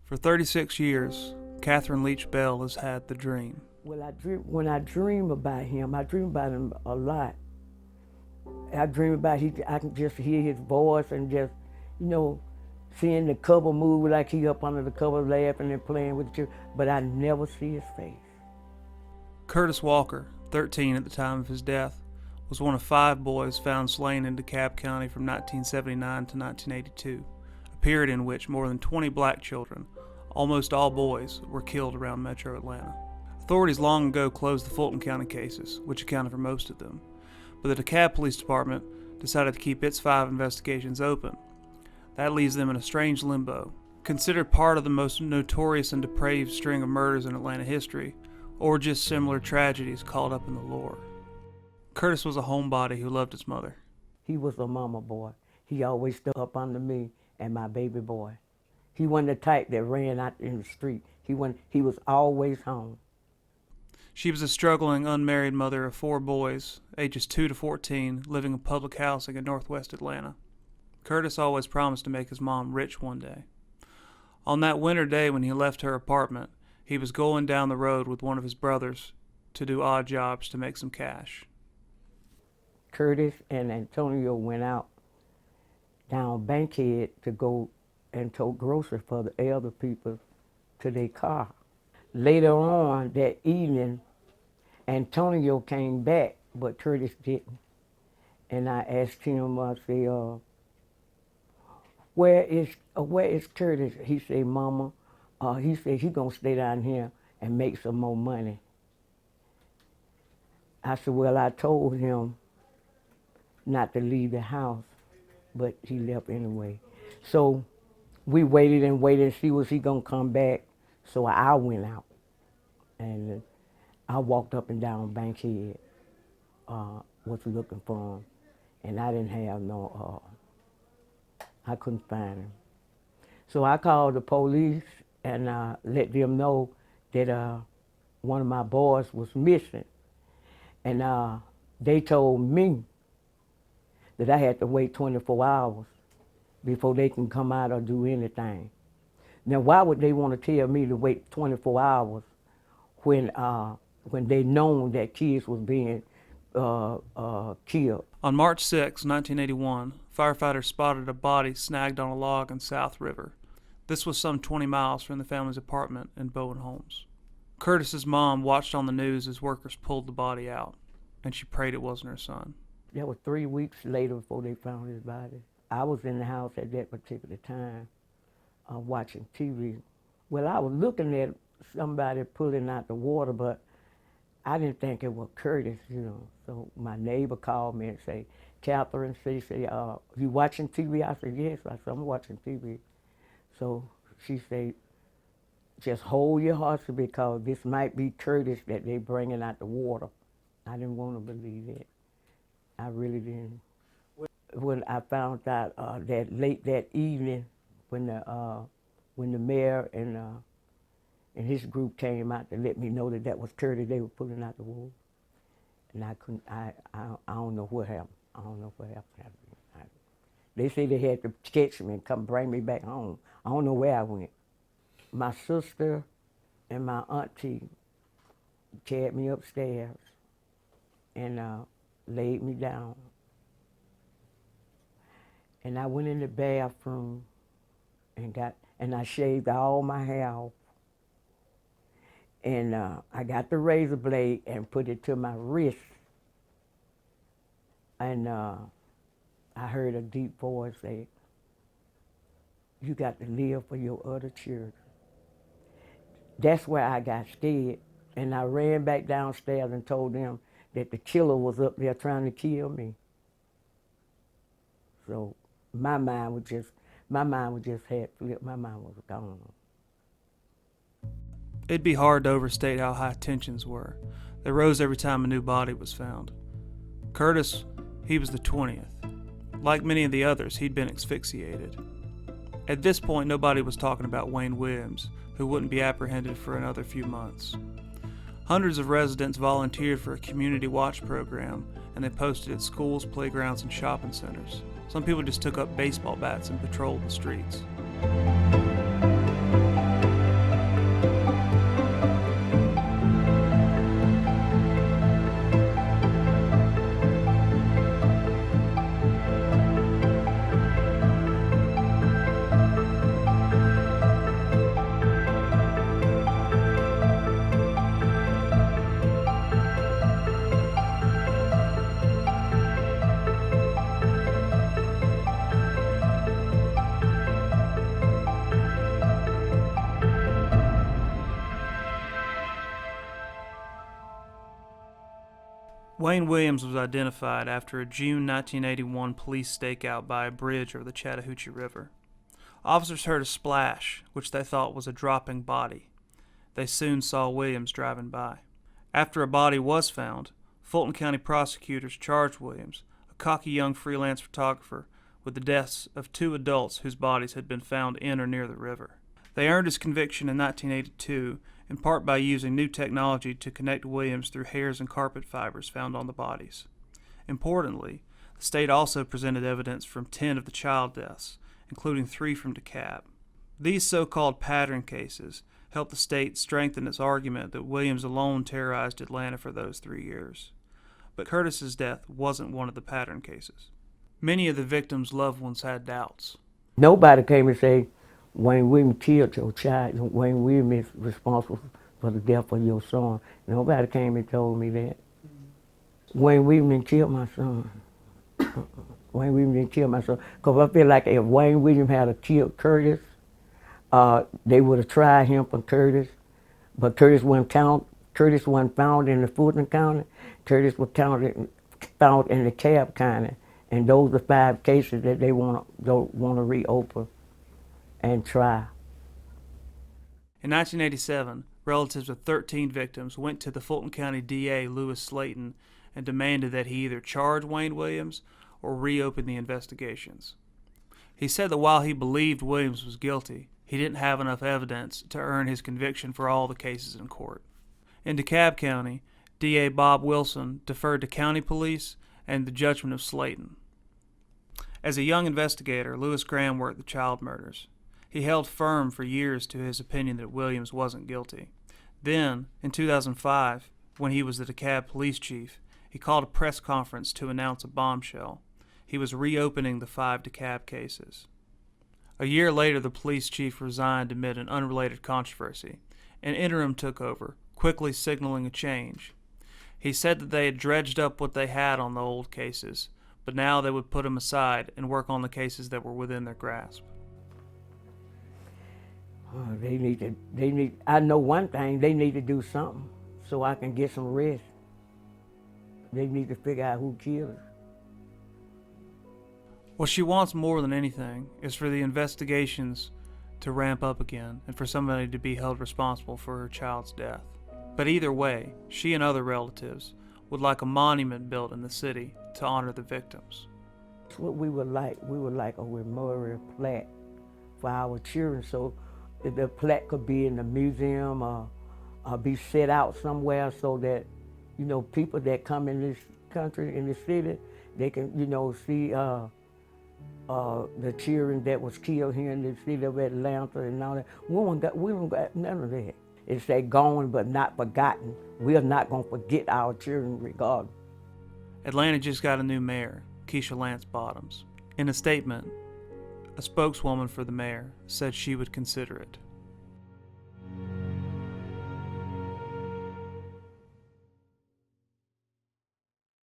For 36 years, Catherine Leach-Bell has had the dream. Well, when I dream about him, I dream about him a lot. I dream about I can just hear his voice and just, seeing the cover move like he up under the cover laughing and playing with the children, but I never see his face. Curtis Walker, 13 at the time of his death, was one of 5 boys found slain in DeKalb County from 1979 to 1982, a period in which more than 20 black children, almost all boys, were killed around metro Atlanta. Authorities long ago closed the Fulton County cases, which accounted for most of them, but the DeKalb Police Department decided to keep its 5 investigations open. That leaves them in a strange limbo, considered part of the most notorious and depraved string of murders in Atlanta history, or just similar tragedies caught up in the lore. Curtis was a homebody who loved his mother. He was a mama boy. He always stood up under me and my baby boy. He wasn't the type that ran out in the street. He was always home. She was a struggling, unmarried mother of 4 boys, ages 2 to 14, living in public housing in northwest Atlanta. Curtis always promised to make his mom rich one day. On that winter day when he left her apartment, he was going down the road with one of his brothers to do odd jobs to make some cash. Curtis and Antonio went out down Bankhead to go and tow groceries for the elder people to their car. Later on that evening, Antonio came back, but Curtis didn't. And I asked him, I said, where is Curtis? He said, Mama, he said he gonna stay down here and make some more money. I said, well, I told him not to leave the house, but he left anyway. So we waited and waited and see was he gonna come back. So I went out and I walked up and down Bankhead, was looking for him, and I didn't have I couldn't find him. So I called the police and let them know that one of my boys was missing. And they told me that I had to wait 24 hours before they can come out or do anything. Now, why would they want to tell me to wait 24 hours when they known that kids was being killed? On March 6, 1981, firefighters spotted a body snagged on a log in South River. This was some 20 miles from the family's apartment in Bowen Homes. Curtis's mom watched on the news as workers pulled the body out, and she prayed it wasn't her son. That was 3 weeks later before they found his body. I was in the house at that particular time watching TV. Well, I was looking at somebody pulling out the water, but I didn't think it was Curtis, So my neighbor called me and said, Catherine, she said, you watching TV? I said, yes. I said, I'm watching TV. So she said, just hold your horses because this might be Curtis that they bringing out the water. I didn't want to believe it. I really didn't. When I found out that late that evening, when the mayor and his group came out to let me know that that was Curtis, they were pulling out the wool, and I couldn't. I don't know what happened. I don't know what happened. They say they had to catch me and come bring me back home. I don't know where I went. My sister and my auntie carried me upstairs and laid me down. And I went in the bathroom and I shaved all my hair off. And I got the razor blade and put it to my wrist. And I heard a deep voice say, you got to live for your other children. That's where I got scared. And I ran back downstairs and told them that the killer was up there trying to kill me. So my mind was just had flipped. My mind was gone. It'd be hard to overstate how high tensions were. They rose every time a new body was found. Curtis, he was the 20th. Like many of the others, he'd been asphyxiated. At this point, nobody was talking about Wayne Williams, who wouldn't be apprehended for another few months. Hundreds of residents volunteered for a community watch program, and they posted at schools, playgrounds, and shopping centers. Some people just took up baseball bats and patrolled the streets. Wayne Williams was identified after a June 1981 police stakeout by a bridge over the Chattahoochee River. Officers heard a splash, which they thought was a dropping body. They soon saw Williams driving by. After a body was found, Fulton County prosecutors charged Williams, a cocky young freelance photographer, with the deaths of 2 adults whose bodies had been found in or near the river. They earned his conviction in 1982, in part by using new technology to connect Williams through hairs and carpet fibers found on the bodies. Importantly, the state also presented evidence from 10 of the child deaths, including 3 from DeKalb. These so-called pattern cases helped the state strengthen its argument that Williams alone terrorized Atlanta for those 3 years. But Curtis's death wasn't one of the pattern cases. Many of the victims' loved ones had doubts. Nobody came and said, Wayne Williams killed your child. Wayne Williams is responsible for the death of your son. Nobody came and told me that. Wayne Williams didn't kill my son. Wayne Williams didn't kill my son. Because I feel like if Wayne Williams had killed Curtis, they would have tried him for Curtis. But Curtis wasn't found in the Fulton County. Curtis was found in the DeKalb County. And those are 5 cases that they want to reopen and try. In 1987, relatives of 13 victims went to the Fulton County DA, Lewis Slayton, and demanded that he either charge Wayne Williams or reopen the investigations. He said that while he believed Williams was guilty, he didn't have enough evidence to earn his conviction for all the cases in court. In DeKalb County, DA Bob Wilson deferred to county police and the judgment of Slayton. As a young investigator, Lewis Graham worked the child murders. He held firm for years to his opinion that Williams wasn't guilty. Then, in 2005, when he was the DeKalb police chief, he called a press conference to announce a bombshell. He was reopening the 5 DeKalb cases. A year later, the police chief resigned amid an unrelated controversy. An interim took over, quickly signaling a change. He said that they had dredged up what they had on the old cases, but now they would put them aside and work on the cases that were within their grasp. I know one thing, they need to do something so I can get some rest. They need to figure out who killed her. What she wants more than anything is for the investigations to ramp up again and for somebody to be held responsible for her child's death. But either way, she and other relatives would like a monument built in the city to honor the victims. That's what we would like. We would like a memorial plaque for our children, so the plaque could be in the museum or be set out somewhere so that, people that come in this country, in the city, they can, see the children that was killed here in the city of Atlanta and all that. We don't got none of that. It's that gone but not forgotten. We are not going to forget our children regardless. Atlanta just got a new mayor, Keisha Lance Bottoms. In a statement, a spokeswoman for the mayor said she would consider it.